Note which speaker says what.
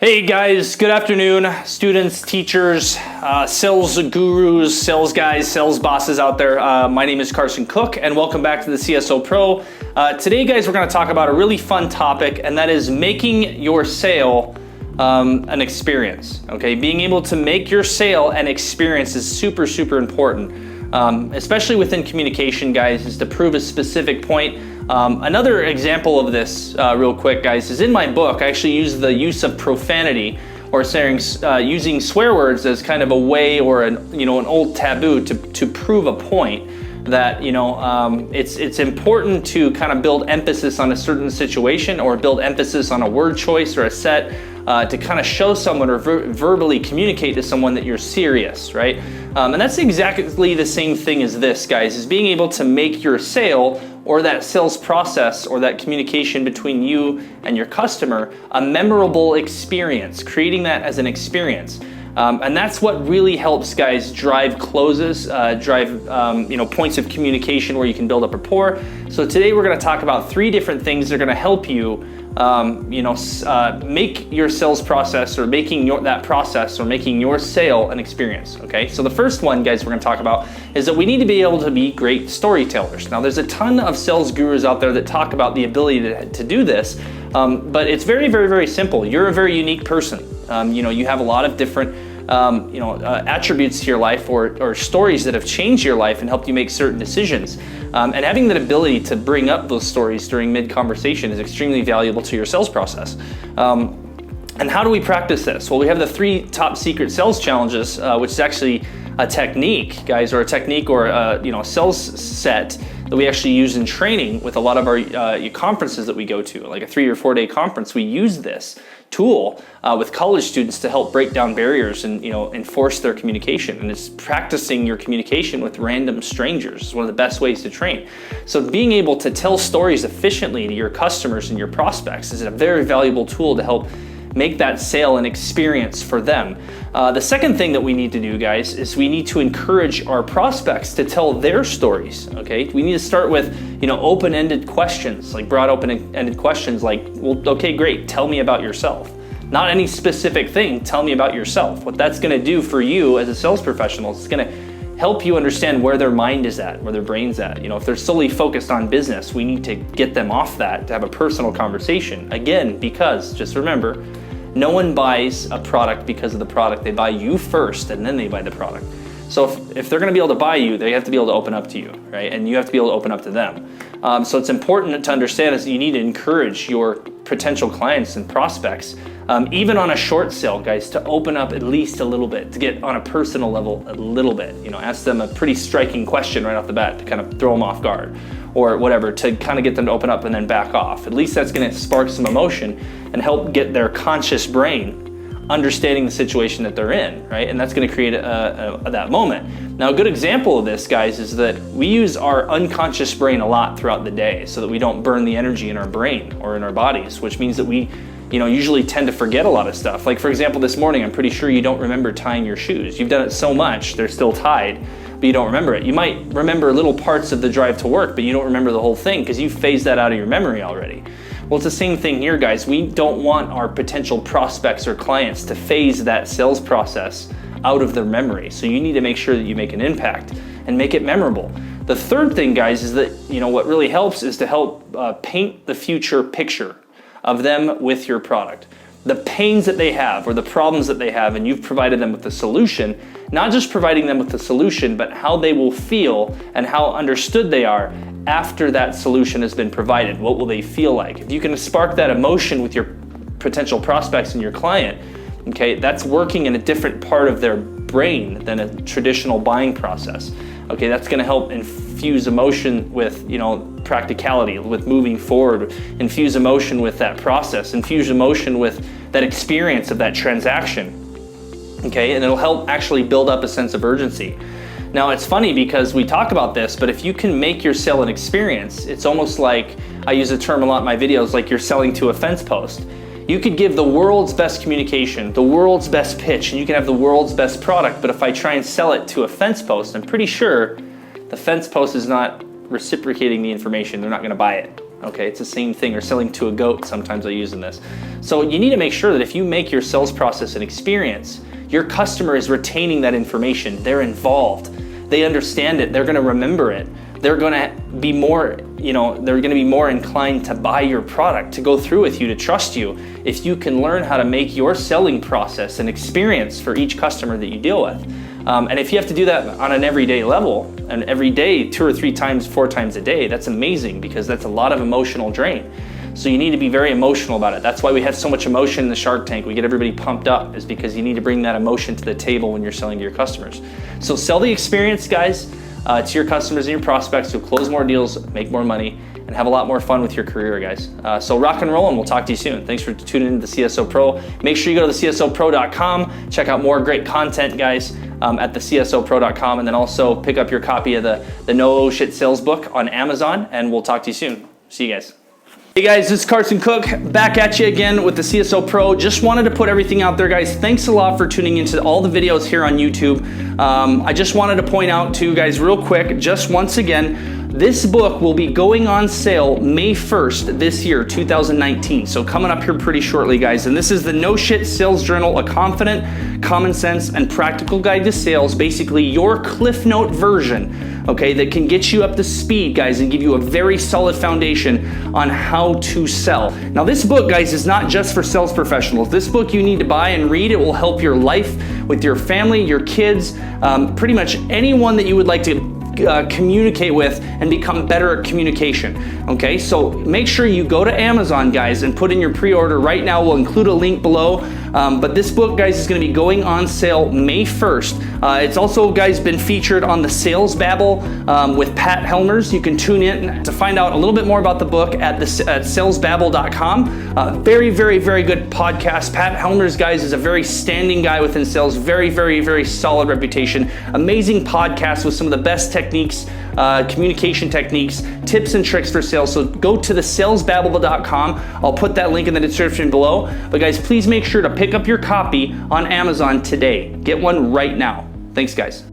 Speaker 1: Hey guys, good afternoon, students, teachers, sales gurus, sales guys, sales bosses out there. My name is Carson Cook and welcome back to the CSO Pro. Today guys, we're gonna talk about a really fun topic, and that is making your sale an experience, okay? Being able to make your sale an experience is super, super important, especially within communication, guys, is to prove a specific point. Another example of this, real quick, guys, is in my book. I actually use the use of profanity or saying, using swear words as kind of a way or an old taboo to prove a point that it's important to kind of build emphasis on a certain situation or build emphasis on a word choice or a set to kind of show someone or verbally communicate to someone that you're serious, right? And that's exactly the same thing as this, guys, is being able to make your sale or that sales process or that communication between you and your customer a memorable experience, creating that as an experience. And that's what really helps, guys, drive closes, drive points of communication where you can build up rapport. So today we're going to talk about 3 different things that are going to help you make your sales process or making your sale an experience, okay? So the first one, guys, we're gonna talk about is that we need to be able to be great storytellers. Now, there's a ton of sales gurus out there that talk about the ability to do this, but it's very, very, very simple. You're a very unique person. You have a lot of different attributes to your life or stories that have changed your life and helped you make certain decisions. And having that ability to bring up those stories during mid-conversation is extremely valuable to your sales process. And how do we practice this? Well, we have the 3 top secret sales challenges, which is actually a technique, guys, or a technique or a sales set that we actually use in training with a lot of our conferences that we go to, like a 3 or 4 day conference. We use this tool with college students to help break down barriers and enforce their communication. And it's practicing your communication with random strangers. It's one of the best ways to train. So being able to tell stories efficiently to your customers and your prospects is a very valuable tool to help make that sale an experience for them. The second thing that we need to do, guys, is we need to encourage our prospects to tell their stories, okay? We need to start with, open-ended questions, like broad open-ended questions like, well, okay, great, tell me about yourself. Not any specific thing, tell me about yourself. What that's gonna do for you as a sales professional is it's gonna help you understand where their mind is at, where their brain's at. If they're solely focused on business, we need to get them off that to have a personal conversation. Again, because just remember, no one buys a product because of the product. They buy you first and then they buy the product. So if they're gonna be able to buy you, they have to be able to open up to you, right? And you have to be able to open up to them. So it's important to understand is you need to encourage your potential clients and prospects, even on a short sale, guys, to open up at least a little bit, to get on a personal level a little bit. Ask them a pretty striking question right off the bat to kind of throw them off guard or whatever, to kind of get them to open up and then back off. At least that's gonna spark some emotion and help get their conscious brain understanding the situation that they're in, right? And that's gonna create that moment. Now, a good example of this, guys, is that we use our unconscious brain a lot throughout the day so that we don't burn the energy in our brain or in our bodies, which means that we usually tend to forget a lot of stuff. Like, for example, this morning, I'm pretty sure you don't remember tying your shoes. You've done it so much, they're still tied, but you don't remember it. You might remember little parts of the drive to work, but you don't remember the whole thing because you phased that out of your memory already. Well, it's the same thing here, guys. We don't want our potential prospects or clients to phase that sales process out of their memory. So you need to make sure that you make an impact and make it memorable. The third thing, guys, is that what really helps is to help paint the future picture of them with your product. The pains that they have or the problems that they have, and you've provided them with the solution, not just providing them with the solution, but how they will feel and how understood they are after that solution has been provided. What will they feel like? If you can spark that emotion with your potential prospects and your client, okay, that's working in a different part of their brain than a traditional buying process. Okay, that's gonna help infuse emotion with, practicality, with moving forward, infuse emotion with that process, infuse emotion with that experience of that transaction. Okay, and it'll help actually build up a sense of urgency. Now, it's funny because we talk about this, but if you can make your sale an experience, it's almost like, I use a term a lot in my videos, like you're selling to a fence post. You could give the world's best communication, the world's best pitch, and you can have the world's best product, but if I try and sell it to a fence post, I'm pretty sure the fence post is not reciprocating the information. They're not gonna buy it. Okay, it's the same thing, or selling to a goat, sometimes I use in this. So you need to make sure that if you make your sales process an experience, your customer is retaining that information. They're involved. They understand it. They're going to remember it. They're going to be more, they're going to be more inclined to buy your product, to go through with you, to trust you, if you can learn how to make your selling process an experience for each customer that you deal with. And if you have to do that on an everyday level, and every day, 2 or 3 times, 4 times a day, that's amazing, because that's a lot of emotional drain. So you need to be very emotional about it. That's why we have so much emotion in the Shark Tank. We get everybody pumped up, is because you need to bring that emotion to the table when you're selling to your customers. So sell the experience, guys, to your customers and your prospects. You'll close more deals, make more money, and have a lot more fun with your career, guys. So rock and roll, and we'll talk to you soon. Thanks for tuning into the CSO Pro. Make sure you go to thecsopro.com, check out more great content, guys, at thecsopro.com, and then also pick up your copy of the No Shit Sales book on Amazon, and we'll talk to you soon. See you guys. Hey guys, this is Carson Cook, back at you again with the CSO Pro. Just wanted to put everything out there, guys. Thanks a lot for tuning into all the videos here on YouTube. I just wanted to point out to you guys real quick, just once again, this book will be going on sale May 1st this year, 2019. So coming up here pretty shortly, guys. And this is the No Shit Sales Journal, a confident, common sense, and practical guide to sales. Basically your Cliff Note version, okay, that can get you up to speed, guys, and give you a very solid foundation on how to sell. Now this book, guys, is not just for sales professionals. This book you need to buy and read. It will help your life with your family, your kids, pretty much anyone that you would like to communicate with and become better at communication. Okay, so make sure you go to Amazon, guys, and put in your pre-order right now. We'll include a link below. But this book, guys, is going to be going on sale May 1st. It's also, guys, been featured on the Sales Babble with Pat Helmers. You can tune in to find out a little bit more about the book at salesbabble.com. Very, very, very good podcast. Pat Helmers, guys, is a very standing guy within sales. Very, very, very solid reputation. Amazing podcast with some of the best techniques, communication techniques, tips and tricks for sales. So go to the salesbabble.com. I'll put that link in the description below. But guys, please make sure to pick up your copy on Amazon today. Get one right now. Thanks, guys.